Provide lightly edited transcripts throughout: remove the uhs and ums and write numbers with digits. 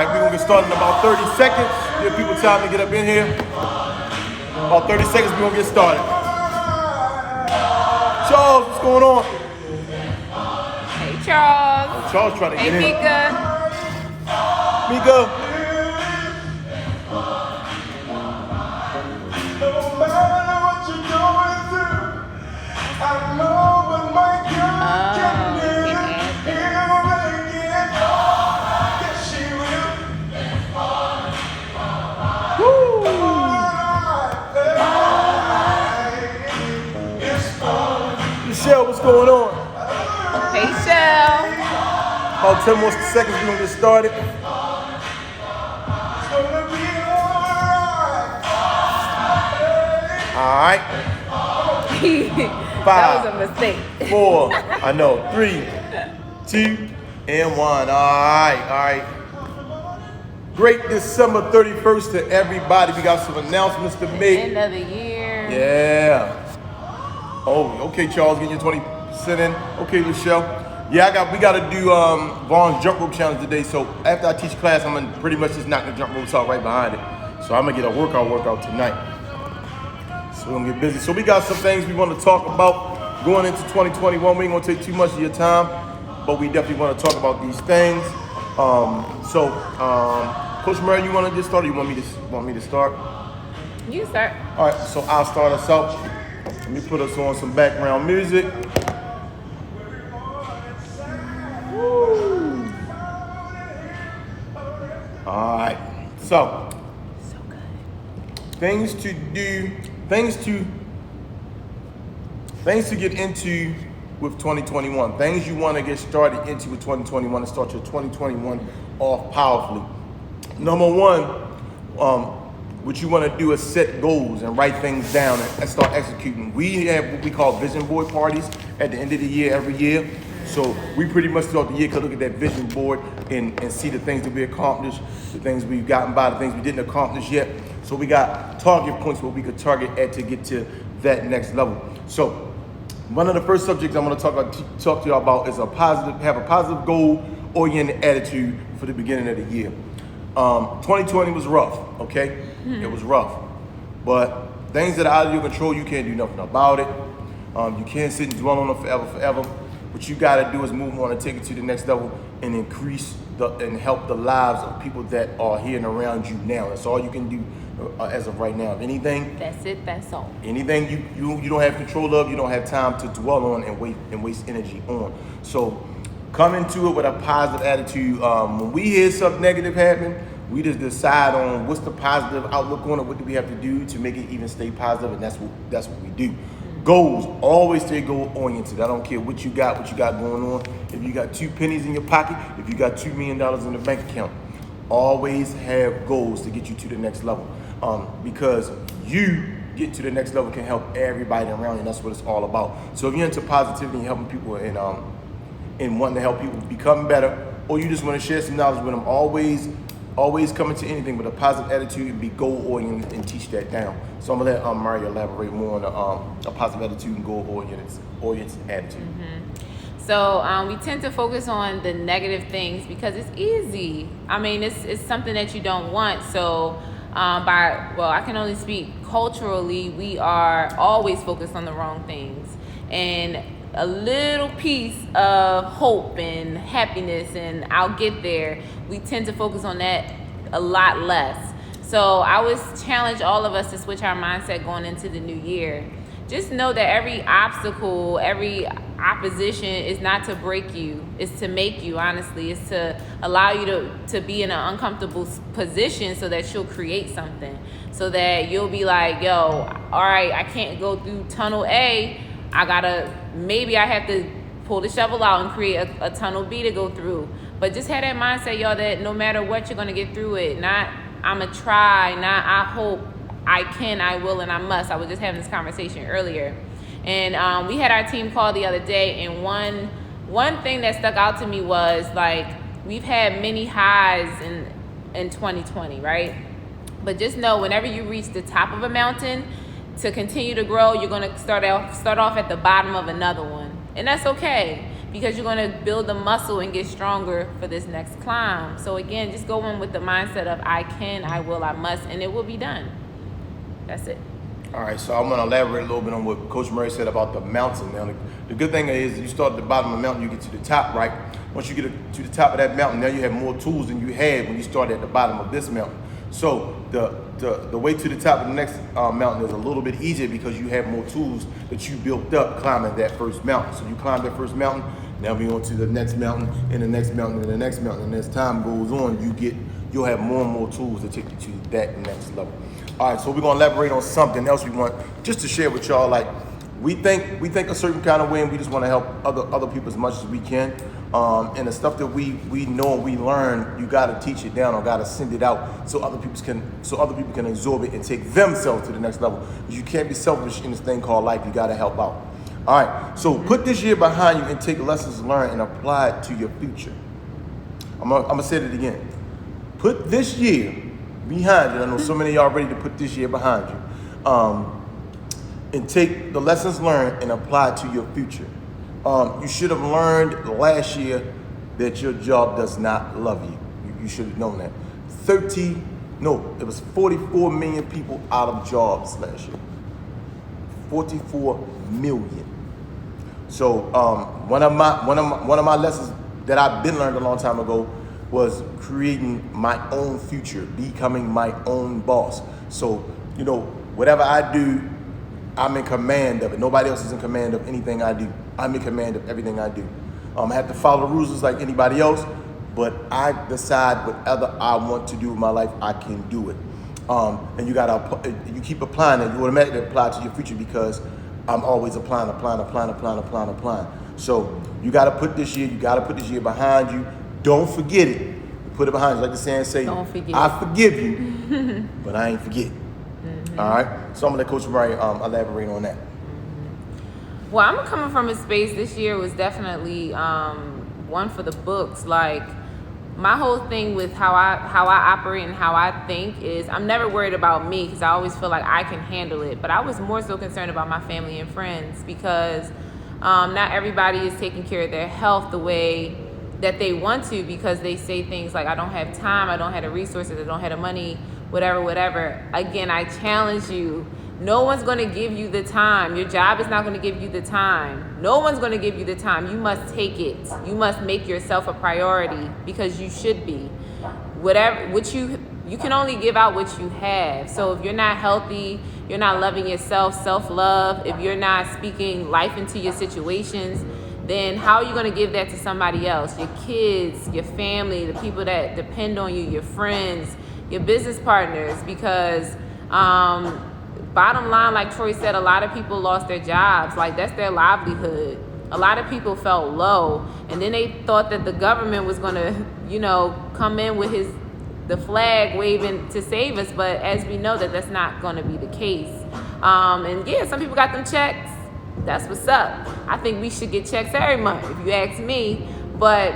right, we're going to get started in about 30 seconds. Give people time to get up in here. About 30 seconds, we're going to get started. Charles, what's going on? Hey, Charles. Oh, Charles trying to get in. Hey, Mika. Mika. Michelle, what's going on? Hey, Shell. About 10 more seconds, we're going to get started. All right. That was a mistake. 4, I know, 3, 2, and 1. All right. Great December 31st to everybody. We got some announcements to make. End of the year. Yeah. Oh, okay, Charles, get your 20% in. Okay, Michelle. Yeah, we got to do Vaughn's jump rope challenge today. So after I teach class, I'm gonna pretty much just knock the jump ropes out right behind it. So I'm gonna get a workout tonight. So we're gonna get busy. So we got some things we want to talk about going into 2021. We ain't gonna take too much of your time, but we definitely want to talk about these things. Coach Murray, you want to get started? Or you want me to start? You start. All right, so I'll start us out. Let me put us on some background music. Woo. All right, so good. things to get into with 2021. Things you want to get started into with 2021 and start your 2021 off powerfully. Number one, what you want to do is set goals and write things down and start executing. We have what we call vision board parties at the end of the year every year. So we pretty much throughout the year can look at that vision board and see the things that we accomplished, the things we've gotten by, the things we didn't accomplish yet. So we got target points where we could target at to get to that next level. So one of the first subjects I'm going to talk to y'all about is have a positive goal-oriented attitude for the beginning of the year. 2020 was rough, okay? It was rough. But things that are out of your control, you can't do nothing about it. You can't sit and dwell on them forever. What you gotta do is move on and take it to the next level and increase and help the lives of people that are here and around you now. That's all you can do as of right now. If anything, That's it, that's all. anything you don't have control of, you don't have time to dwell on and waste energy on. So come into it with a positive attitude. When we hear something negative happen, we just decide on what's the positive outlook on it. What do we have to do to make it even stay positive? And that's what we do. Goals, always stay goal oriented. I don't care what you got going on. If you got 2 pennies in your pocket, if you got $2 million in the bank account, always have goals to get you to the next level. Because you get to the next level can help everybody around you, and that's what it's all about. So if you're into positivity and helping people and wanting to help people become better, or you just want to share some knowledge with them, always come into anything with a positive attitude and be goal-oriented and teach that down. So I'm going to let Mario elaborate more on a positive attitude and goal-oriented attitude. Mm-hmm. So we tend to focus on the negative things because it's easy. I mean, it's something that you don't want. So I can only speak culturally, we are always focused on the wrong things. And a little piece of hope and happiness and I'll get there, we tend to focus on that a lot less. So I always challenge all of us to switch our mindset going into the new year. Just know that every obstacle, every opposition is not to break you, it's to make you, honestly. It's to allow you to be in an uncomfortable position so that you'll create something. So that you'll be like, yo, all right, I can't go through tunnel A, maybe I have to pull the shovel out and create a tunnel B to go through. But just have that mindset, y'all, that no matter what, you're going to get through it. Not, I'm going to try, not, I hope, I can, I will, and I must. I was just having this conversation earlier. And we had our team call the other day, and one thing that stuck out to me was, like, we've had many highs in 2020, right? But just know, whenever you reach the top of a mountain, to continue to grow, you're going to start off at the bottom of another one. And that's okay, because you're going to build the muscle and get stronger for this next climb. So again, just go in with the mindset of I can, I will, I must, and it will be done. That's it. All right, so I'm going to elaborate a little bit on what Coach Murray said about the mountain. Now, the good thing is you start at the bottom of the mountain, you get to the top, right? Once you get to the top of that mountain, now you have more tools than you had when you started at the bottom of this mountain. So the way to the top of the next mountain is a little bit easier because you have more tools that you built up climbing that first mountain. So you climb that first mountain, now we on to the next mountain, and the next mountain, and the next mountain. And as time goes on, you'll have more and more tools to take you to that next level. All right, so we're gonna elaborate on something else we want just to share with y'all. Like we think a certain kind of way, and we just want to help other people as much as we can. And the stuff that we know and we learn, you gotta teach it down or gotta send it out so other people can absorb it and take themselves to the next level. You can't be selfish in this thing called life. You gotta help out. All right, so put this year behind you and take lessons learned and apply it to your future. I'm gonna say it again. Put this year behind you. I know so many of y'all ready to put this year behind you. And take the lessons learned and apply it to your future. You should have learned last year that your job does not love you. You should have known that. It was 44 million people out of jobs last year. 44 million. So one of my lessons that I've been learned a long time ago was creating my own future, becoming my own boss. So, whatever I do, I'm in command of it. Nobody else is in command of anything I do. I'm in command of everything I do. I have to follow the rules just like anybody else, but I decide whatever I want to do with my life, I can do it. And you keep applying it. You automatically apply it to your future because I'm always applying. So you got to put this year behind you. Don't forget it. Put it behind you. Like the saying say, don't forget. I forgive you, but I ain't forget. Mm-hmm. All right? So I'm going to let Coach Murray elaborate on that. Well, I'm coming from a space this year was definitely one for the books. Like, my whole thing with how I operate and how I think is I'm never worried about me because I always feel like I can handle it. But I was more so concerned about my family and friends because not everybody is taking care of their health the way that they want to because they say things like, I don't have time, I don't have the resources, I don't have the money, whatever. Again, I challenge you. No one's going to give you the time. Your job is not going to give you the time. No one's going to give you the time. You must take it. You must make yourself a priority because you should be. You can only give out what you have. So if you're not healthy, you're not loving yourself, self-love, if you're not speaking life into your situations, then how are you going to give that to somebody else? Your kids, your family, the people that depend on you, your friends, your business partners, because bottom line, like Troy said, a lot of people lost their jobs. Like, that's their livelihood. A lot of people felt low, and then they thought that the government was going to, come in with the flag waving to save us. But as we know, that's not going to be the case. And yeah, some people got them checks. That's what's up. I think we should get checks every month, if you ask me. But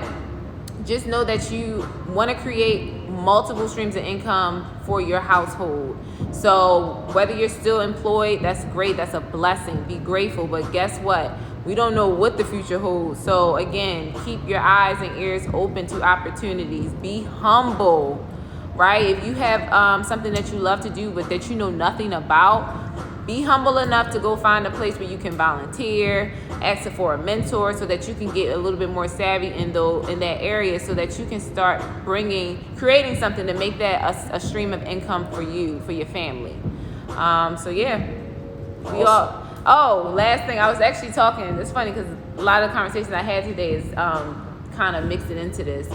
just know that you want to create multiple streams of income for your household. So whether you're still employed, that's great. That's a blessing. Be grateful. But guess what? We don't know what the future holds. So again, keep your eyes and ears open to opportunities. Be humble, right? If you have something that you love to do, but that you know nothing about, be humble enough to go find a place where you can volunteer, ask for a mentor so that you can get a little bit more savvy in that area so that you can start creating something to make that a stream of income for you, for your family. So yeah, last thing, I was actually talking, it's funny because a lot of the conversations I had today is kind of mixing into this.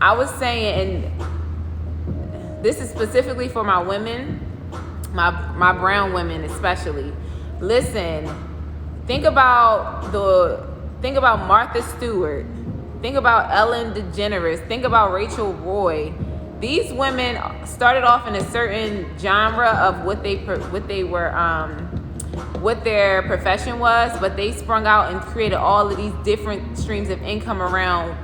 I was saying, and this is specifically for my women, my brown women especially. Listen, think about Martha Stewart, think about Ellen DeGeneres, think about Rachel Roy. These women started off in a certain genre of what their profession was, but they sprung out and created all of these different streams of income around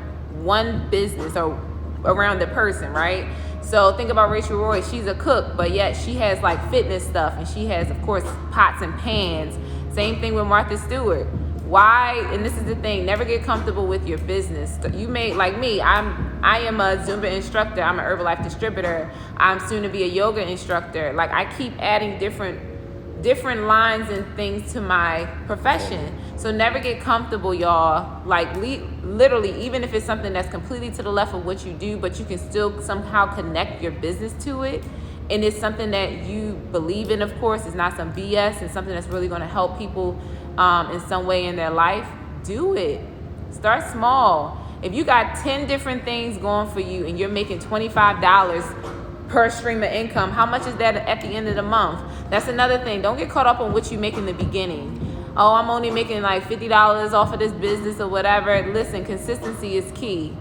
one business or around the person, right? So think about Rachel Roy. She's a cook, but yet she has like fitness stuff, and she has, of course, pots and pans. Same thing with Martha Stewart. Why? And this is the thing, never get comfortable with your business. You may, like me, I am a Zumba instructor, I'm an Herbalife distributor, I'm soon to be a yoga instructor. Like, I keep adding different lines and things to my profession. So never get comfortable, y'all. Like, literally, even if it's something that's completely to the left of what you do, but you can still somehow connect your business to it, and it's something that you believe in, of course, it's not some BS, and something that's really going to help people in some way in their life, do it. Start small. If you got 10 different things going for you and you're making $25 per stream of income, how much is that at the end of the month? That's another thing. Don't get caught up on what you make in the beginning. Oh, I'm only making like $50 off of this business or whatever. Listen, consistency is key.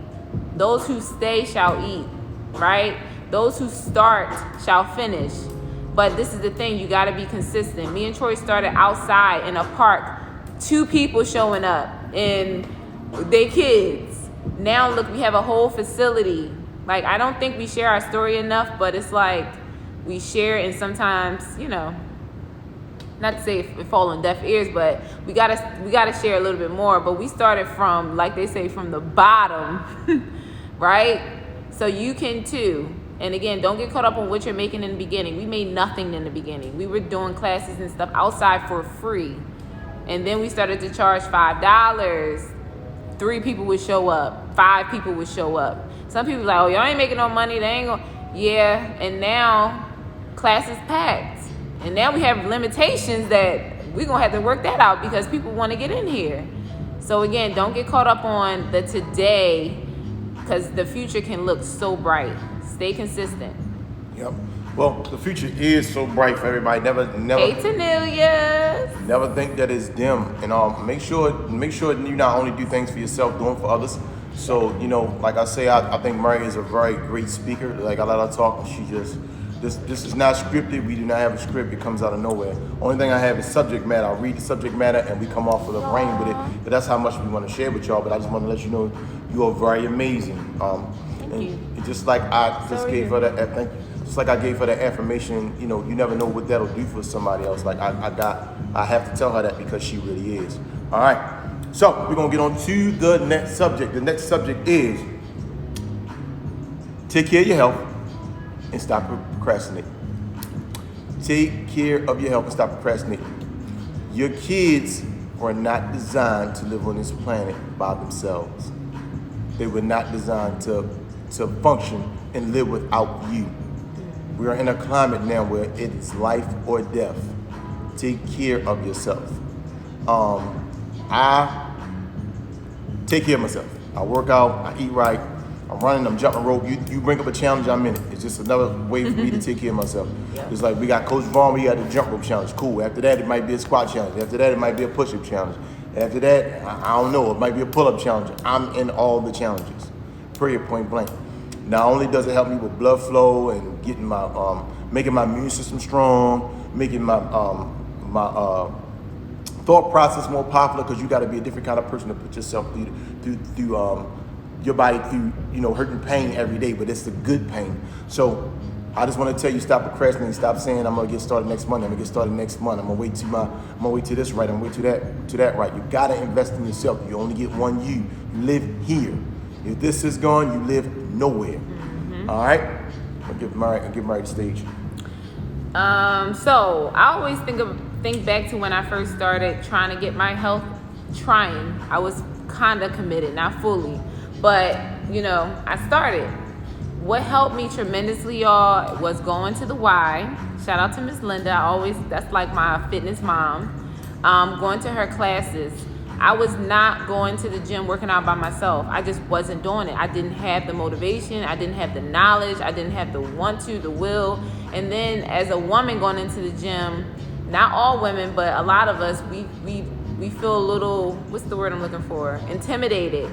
Those who stay shall eat, right? Those who start shall finish. But this is the thing, you gotta be consistent. Me and Troy started outside in a park, 2 people showing up and they kids. Now look, we have a whole facility. Like, I don't think we share our story enough, but it's like we share, and sometimes, you know, not to say it fall on deaf ears, but we gotta share a little bit more. But we started from, like they say, from the bottom, right? So you can too. And again, don't get caught up on what you're making in the beginning. We made nothing in the beginning. We were doing classes and stuff outside for free. And then we started to charge $5. 3 people would show up. 5 people would show up. Some people like, oh, y'all ain't making no money. They ain't gonna. Yeah, and now class is packed. And now we have limitations that we're gonna have to work that out because people want to get in here. So again, don't get caught up on the today, because the future can look so bright. Stay consistent. Yep. Well, the future is so bright for everybody. Never. Hey, Tanilius. Never think that it's dim. And make sure you not only do things for yourself, do them for others. So, you know, like I say, I think Mary is a very great speaker. Like, I let her talk. She just, this is not scripted. We do not have a script. It comes out of nowhere. Only thing I have is subject matter. I'll read the subject matter and we come off with a brain with it. But that's how much we want to share with y'all. But I just want to let you know you are very amazing. Thank you. Just like I just So gave her that, thank you. Just like I gave her that affirmation, you know, you never know what that'll do for somebody else. Like I have to tell her that because she really is. All right. So we're gonna get on to the next subject. The next subject is take care of your health and stop procrastinating. Take care of your health and stop procrastinating. Your kids were not designed to live on this planet by themselves. They were not designed to function and live without you. We are in a climate now where it is life or death. Take care of yourself. I take care of myself. I work out, I eat right, I'm running, I'm jumping rope. You bring up a challenge, I'm in it. It's just another way for me to take care of myself. Yep. It's like we got Coach Vaughn, we got the jump rope challenge. Cool. After that, it might be a squat challenge. After that, it might be a push-up challenge. After that, I don't know, it might be a pull-up challenge. I'm in all the challenges. Period, point blank. Not only does it help me with blood flow and getting my making my immune system strong, making my thought process more popular, because you got to be a different kind of person to put yourself through your body through, you know, hurting pain every day, but it's the good pain. So I just want to tell you, stop procrastinating. Stop saying I'm gonna get started next month. I'm gonna get started next month. I'm gonna wait to this right. I'm gonna wait to that right. You gotta invest in yourself. You only get one you. You live here. If this is gone, you live nowhere. Mm-hmm. All right. I'll give Mary the stage. So I always think back to when I first started trying to get my health. I was kind of committed, not fully, but you know, I started. What helped me tremendously, y'all, was going to the Y. Shout out to Miss Linda. That's like my fitness mom. Going to her classes. I was not going to the gym working out by myself. I just wasn't doing it. I didn't have the motivation. I didn't have the knowledge. I didn't have the the will. And then as a woman going into the gym, not all women, but a lot of us, we feel a little, what's the word I'm looking for? Intimidated.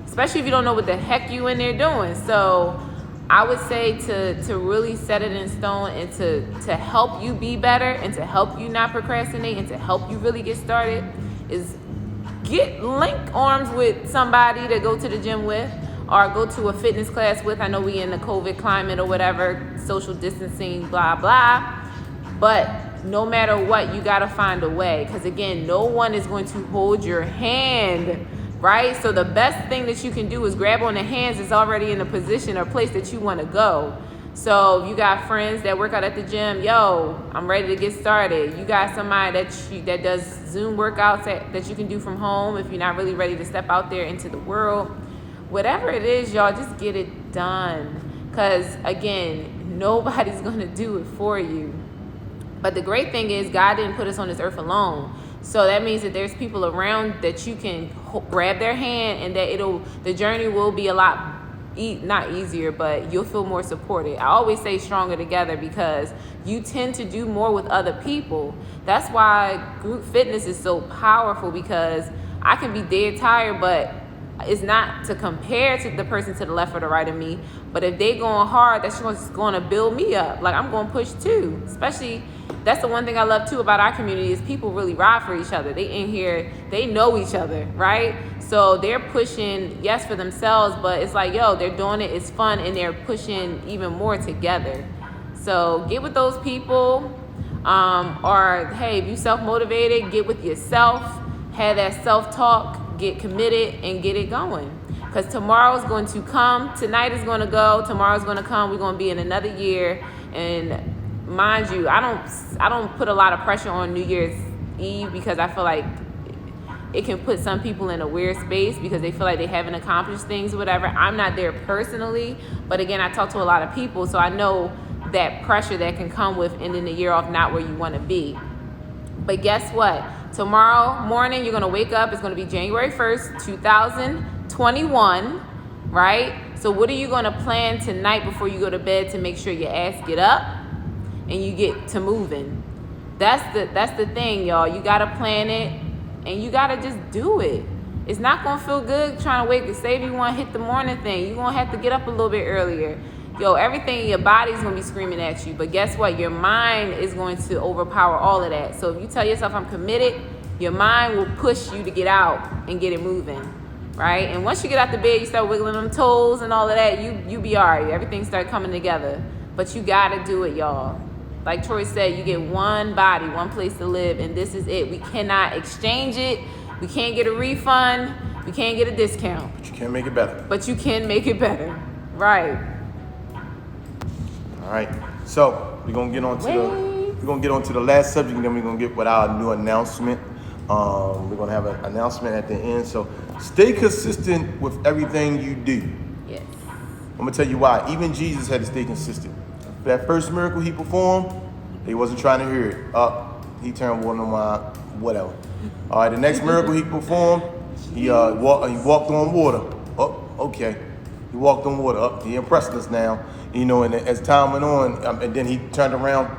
Especially if you don't know what the heck you in there doing. So I would say to really set it in stone and to help you be better and to help you not procrastinate and to help you really get started is link arms with somebody to go to the gym with or go to a fitness class with. I know we in the COVID climate or whatever, social distancing, blah, blah. But no matter what, you got to find a way. Because again, no one is going to hold your hand, right? So the best thing that you can do is grab on the hands that's already in a position or place that you want to go. So you got friends that work out at the gym. Yo, I'm ready to get started. You got somebody that does Zoom workouts that you can do from home if you're not really ready to step out there into the world. Whatever it is, y'all, just get it done. Because again, nobody's going to do it for you. But the great thing is God didn't put us on this earth alone. So that means that there's people around that you can grab their hand, and that the journey will be a lot not easier, but you'll feel more supported. I always say stronger together, because you tend to do more with other people. That's why group fitness is so powerful, because I can be dead tired, but it's not to compare to the person to the left or the right of me. But if they going hard, that's just going to build me up. Like, I'm going to push too. Especially, that's the one thing I love too about our community, is people really ride for each other. They in here, they know each other, right? So they're pushing, yes, for themselves, but it's like, yo, they're doing it, it's fun, and they're pushing even more together. So get with those people, or hey, if you self-motivated, get with yourself, have that self-talk, get committed, and get it going. Because tomorrow's going to come, tonight is going to go, tomorrow's going to come, we're going to be in another year. And mind you, I don't put a lot of pressure on New Year's Eve, because I feel like it can put some people in a weird space because they feel like they haven't accomplished things or whatever. I'm not there personally, but again, I talk to a lot of people, so I know that pressure that can come with ending the year off not where you want to be. But guess what? Tomorrow morning, you're going to wake up. It's going to be January 1st, 2021, right? So what are you going to plan tonight before you go to bed to make sure your ass get up and you get to moving? That's the thing, y'all. You got to plan it, and you got to just do it. It's not going to feel good trying to wake up. Say if you want to hit the morning thing, you're going to have to get up a little bit earlier. Yo, everything in your body's going to be screaming at you. But guess what? Your mind is going to overpower all of that. So if you tell yourself, I'm committed, your mind will push you to get out and get it moving, right? And once you get out the bed, you start wiggling them toes and all of that, you be all right. Everything start coming together. But you got to do it, y'all. Like Troy said, you get one body, one place to live, and this is it. We cannot exchange it. We can't get a refund. We can't get a discount. But you can make it better. But you can make it better. Right. All right. So we're gonna get on to the last subject, and then we're gonna get with our new announcement. We're gonna have an announcement at the end. So stay consistent with everything you do. Yes. I'm gonna tell you why. Even Jesus had to stay consistent. That first miracle he performed, he wasn't trying to hear it. He turned water on wine, whatever. All right, the next miracle he performed, he walked on water. Oh, okay. He walked on water. He impressed us now. You know, and as time went on, and then he turned around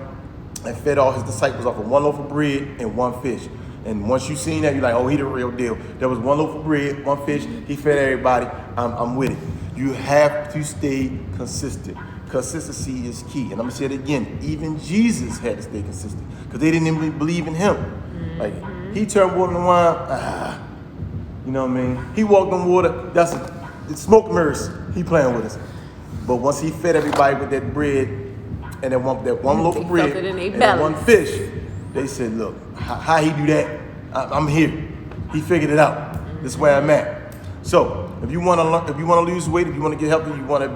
and fed all his disciples off of one loaf of bread and one fish. And once you seen that, you're like, oh, he the real deal. There was one loaf of bread, one fish. He fed everybody. I'm with it. You have to stay consistent. Consistency is key. And I'm going to say it again. Even Jesus had to stay consistent because they didn't even believe in him. Mm-hmm. Like, he turned water into wine. You know what I mean? He walked on water. That's smoke mirrors. He playing with us. But once he fed everybody with that bread and that one loaf of bread and that one fish, they said, look, how he do that? I'm here. He figured it out. This is where I'm at. So if you want to lose weight, if you want to get healthy, you want to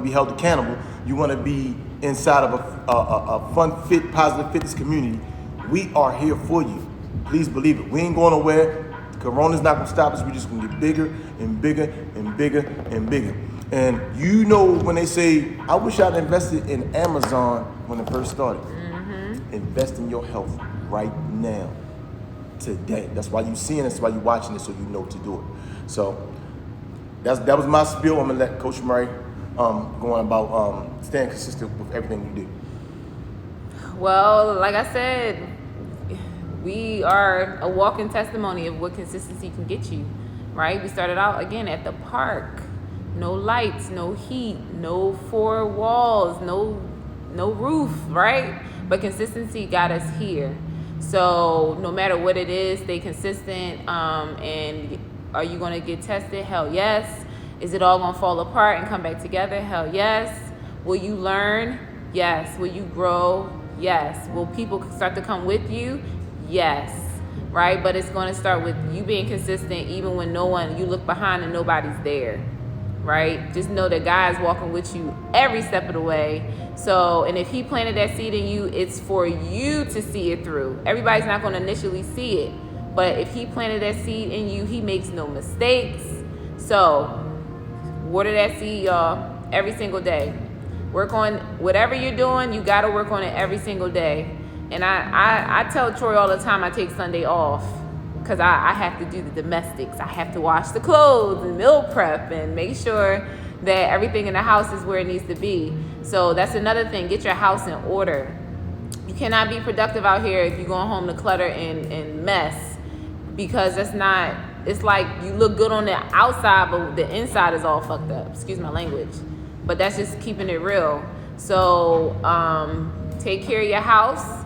be held accountable, you want to be inside of a fun, fit, positive fitness community, we are here for you. Please believe it. We ain't going nowhere. Corona's not going to stop us. We're just going to get bigger and bigger and bigger and bigger. And you know when they say, I wish I'd invested in Amazon when it first started. Mm-hmm. Invest in your health right now, today. That's why you're seeing it. That's why you're watching it, so you know to do it. So that was my spiel. I'm going to let Coach Murray go on about staying consistent with everything you do. Well, like I said, we are a walking testimony of what consistency can get you, right? We started out, again, at the park. No lights, no heat, no four walls, no roof, right? But consistency got us here. So no matter what it is, stay consistent. And are you going to get tested? Hell yes. Is it all going to fall apart and come back together? Hell yes. Will you learn? Yes. Will you grow? Yes. Will people start to come with you? Yes. Right? But it's going to start with you being consistent even when you look behind and nobody's there. Right? Just know that God is walking with you every step of the way. So, and if he planted that seed in you, it's for you to see it through. Everybody's not going to initially see it. But if he planted that seed in you, he makes no mistakes. So, water that seed, y'all, every single day. Work on whatever you're doing, you got to work on it every single day. And I tell Troy all the time I take Sunday off because I have to do the domestics. I have to wash the clothes and meal prep and make sure that everything in the house is where it needs to be. So that's another thing. Get your house in order. You cannot be productive out here if you're going home to clutter and mess, because that's not, it's like you look good on the outside, but the inside is all fucked up. Excuse my language. But that's just keeping it real. So take care of your house.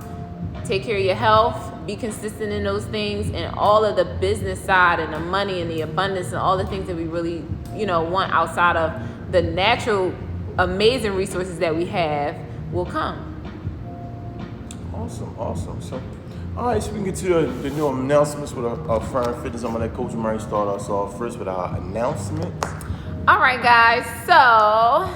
Take care of your health, be consistent in those things, and all of the business side and the money and the abundance and all the things that we really, want outside of the natural, amazing resources that we have will come. Awesome. So, all right, so we can get to the new announcements with our Firm Fitness. I'm going to let Coach Murray start us off first with our announcements. All right, guys. So,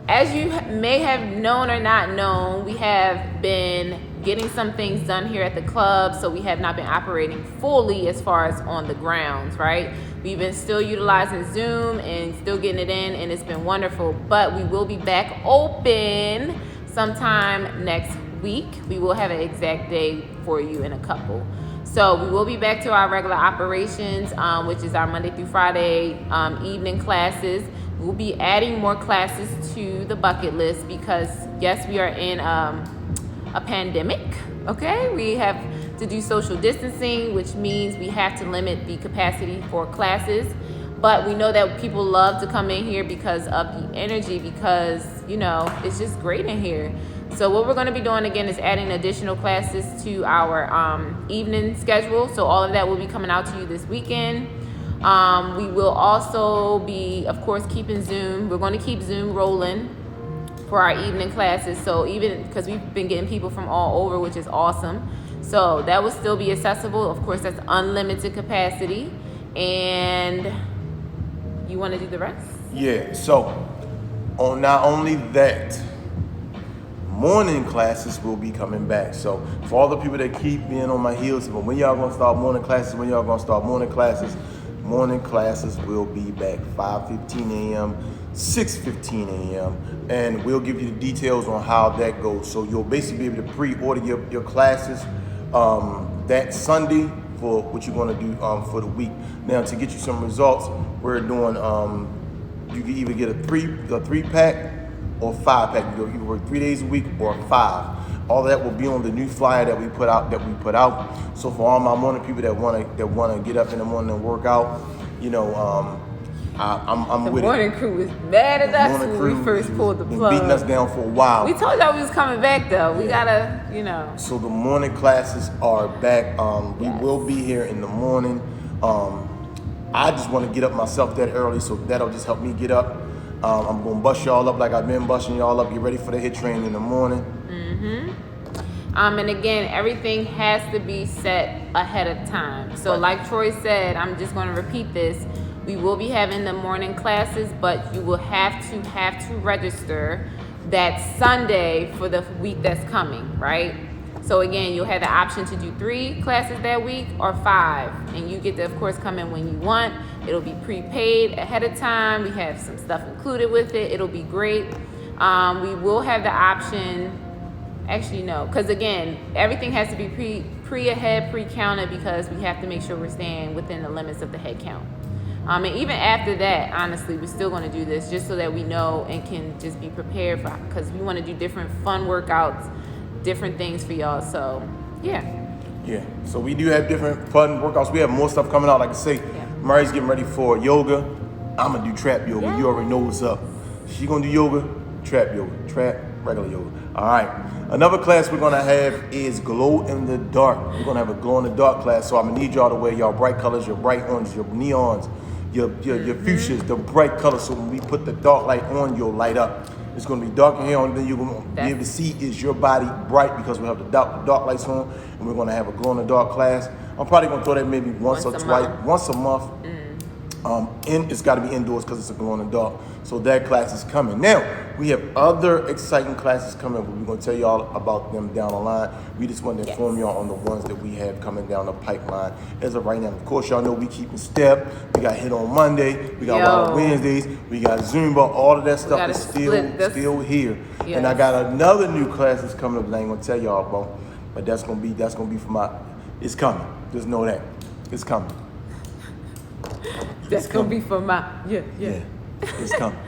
as you may have known or not known, we have been getting some things done here at the club, so we have not been operating fully as far as on the grounds, right? We've been still utilizing Zoom and still getting it in, and it's been wonderful. But we will be back open sometime next week. We will have an exact day for you in a couple. So we will be back to our regular operations, which is our Monday through Friday evening classes. We'll be adding more classes to the bucket list because, yes, we are in a pandemic, okay? We have to do social distancing, which means we have to limit the capacity for classes. But we know that people love to come in here because of the energy, because, it's just great in here. So what we're going to be doing again is adding additional classes to our evening schedule. So all of that will be coming out to you this weekend. We will also be, of course, keeping Zoom. We're going to keep Zoom rolling for our evening classes. So even because we've been getting people from all over, which is awesome. So that will still be accessible. Of course, that's unlimited capacity. And you want to do the rest? Yeah, so on not only that, morning classes will be coming back. So for all the people that keep being on my heels, but when y'all gonna start morning classes, morning classes will be back 5:15 a.m., 6:15 a.m., and we'll give you the details on how that goes. So you'll basically be able to pre-order your classes that Sunday for what you're gonna do for the week. Now, to get you some results, we're doing, you can either get a three pack or 5-pack. You can either work 3 days a week or 5. All that will be on the new flyer that we put out. So for all my morning people that wanna get up in the morning and work out, I'm The with morning it. crew was mad at us when we first pulled the Been plug. beating us down for a while. We told y'all we was coming back though. We gotta, So the morning classes are back. We Yes. will be here in the morning. I just want to get up myself that early, so that'll just help me get up. I'm gonna bust y'all up like I've been busting y'all up. Get ready for the hit train in the morning. And again, everything has to be set ahead of time. So Right. like Troy said, I'm just going to repeat this. We will be having the morning classes, but you will have to register that Sunday for the week that's coming, right? So again, you'll have the option to do 3 classes that week or 5. And you get to, of course, come in when you want. It'll be prepaid ahead of time. We have some stuff included with it. It'll be great. We will have the option. Actually, no, because again, everything has to be pre-counted because we have to make sure we're staying within the limits of the head count. And even after that, honestly, we're still going to do this just so that we know and can just be prepared for, because we want to do different fun workouts, different things for y'all. So, yeah. Yeah. So we do have different fun workouts. We have more stuff coming out. Like I say, Murray's getting ready for yoga. I'm gonna do trap yoga. Yeah. You already know what's up. She gonna do yoga, trap, regular yoga. All right. Another class we're gonna have is glow in the dark. We're gonna have a glow in the dark class. So I'm gonna need y'all to wear y'all bright colors, your bright oranges, your neons, your fuchsias, the bright colors. So when we put the dark light on, you'll light up. It's going to be dark in here. Only thing you're going to be able to see is your body bright because we have the dark lights on, and we're going to have a glow in the dark class. I'm probably going to throw that maybe once or twice, once a month. It's got to be indoors because it's a glow in the dark. So that class is coming. Now, we have other exciting classes coming, but we're going to tell y'all about them down the line. We just want to inform y'all on the ones that we have coming down the pipeline as of right now. Of course, y'all know we keep in step. We got Hit on Monday. We got Wild Wednesdays. We got Zumba. All of that stuff is still here. Yes. And I got another new class that's coming up that I ain't going to tell y'all about. But that's going to be for my, it's coming. Just know that. It's coming. That's gonna be for my yeah. It's coming.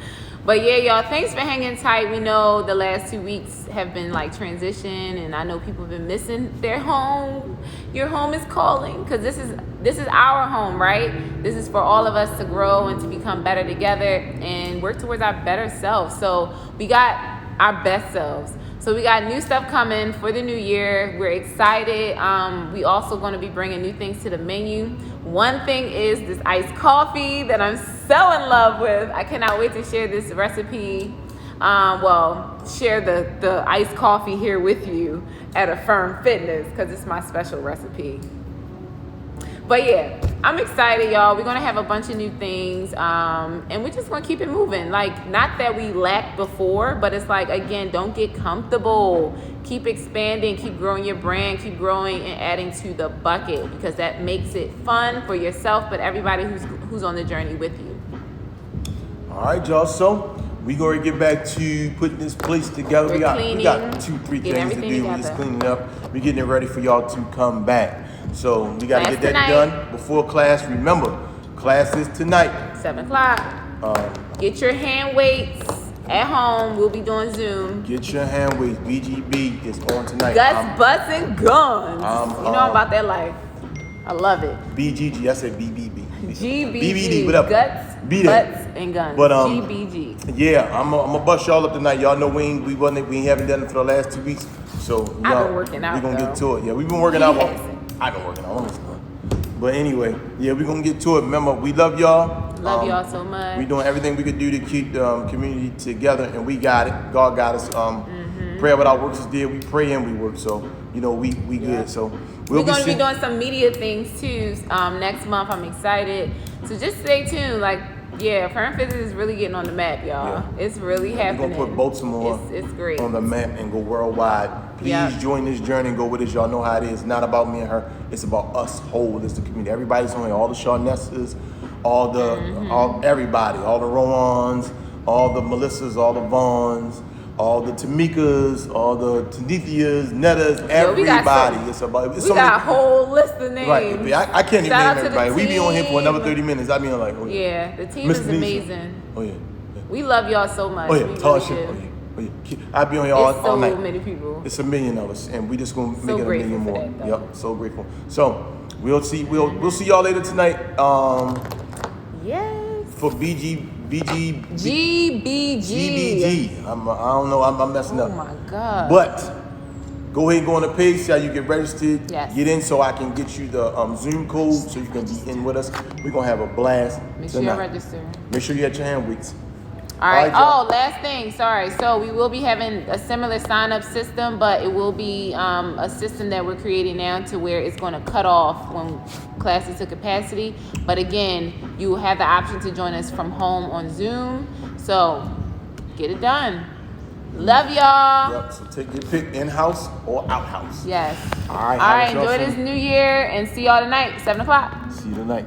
But yeah, y'all, thanks for hanging tight. We know the last 2 weeks have been like transition, and I know people have been missing their home. Your home is calling, because this is our home, right? This is for all of us to grow and to become better together and work towards our better selves. So we got our best selves. So we got new stuff coming for the new year. We're excited. We also going to be bringing new things to the menu. One thing is this iced coffee that I'm so in love with. I cannot wait to share this recipe. Share the iced coffee here with you at Affirm Fitness because it's my special recipe. But yeah, I'm excited, y'all. We're gonna have a bunch of new things, and we're just gonna keep it moving. Like, not that we lacked before, but it's like, again, don't get comfortable. Keep expanding, keep growing your brand, keep growing and adding to the bucket, because that makes it fun for yourself, but everybody who's on the journey with you. All right, y'all. So we gonna get back to putting this place together. We got 2-3 things to do. We're just cleaning up. We're getting it ready for y'all to come back. So we got to get that done before class. Remember, class is tonight. 7 o'clock. Get your hand weights at home. We'll be doing Zoom. Get your hand weights. BGB is on tonight. Guts, butts, and guns. You know I'm about that life. I love it. BGG. I said BBB. GBG. BBD. Whatever. Guts, butts, and guns. But GBG. Yeah, I'm gonna bust y'all up tonight. Y'all know we haven't done it for the last 2 weeks. So I've been working out. We're gonna get to it. Yeah, we've been working out. I've been working on this. But anyway, yeah, we're going to get to it. Remember, we love y'all. Love y'all so much. We're doing everything we could do to keep the community together, and we got it. God got us. Prayer without works is dead. We pray and we work. So, we good. So we're going to be doing some media things, too, next month. I'm excited. So just stay tuned. Affirm Fitness is really getting on the map, y'all. Yeah. It's really happening. We're going to put Baltimore it's great. on the map and go worldwide. Please join this journey and go with us. Y'all know how it is. It's not about me and her. It's about us whole as the community. Everybody's on here. All the Shawnessas, everybody. All the Rowans, all the Melissas, all the Vaughns, all the Tamikas, all the Tanithias, Nettas, everybody. We got a whole list of names. Right. I can't even name everybody. We be on here for another 30 minutes. I mean, like, yeah, the team is amazing. Oh, yeah. We love y'all so much. Oh, yeah. Tasha. Oh, yeah. I'll be on here all night. So many people. It's 1 million of us, and we just gonna make it 1 million more. Yep, so grateful. So we'll see y'all later tonight. Yes. For GBG. I don't know. I'm messing up. Oh my God. But go ahead and go on the page. See how you get registered. Yes. Get in so I can get you the Zoom code so you can be in with us. We're gonna have a blast. Make sure you register. Make sure you have your hand weights. All right. Last thing. Sorry. So we will be having a similar sign-up system, but it will be a system that we're creating now to where it's going to cut off when classes to capacity. But again, you will have the option to join us from home on Zoom. So get it done. Love y'all. Yep. So take your pick, in-house or out-house. Yes. All right. All right. Enjoy this new year and see y'all tonight, 7 o'clock. See you tonight.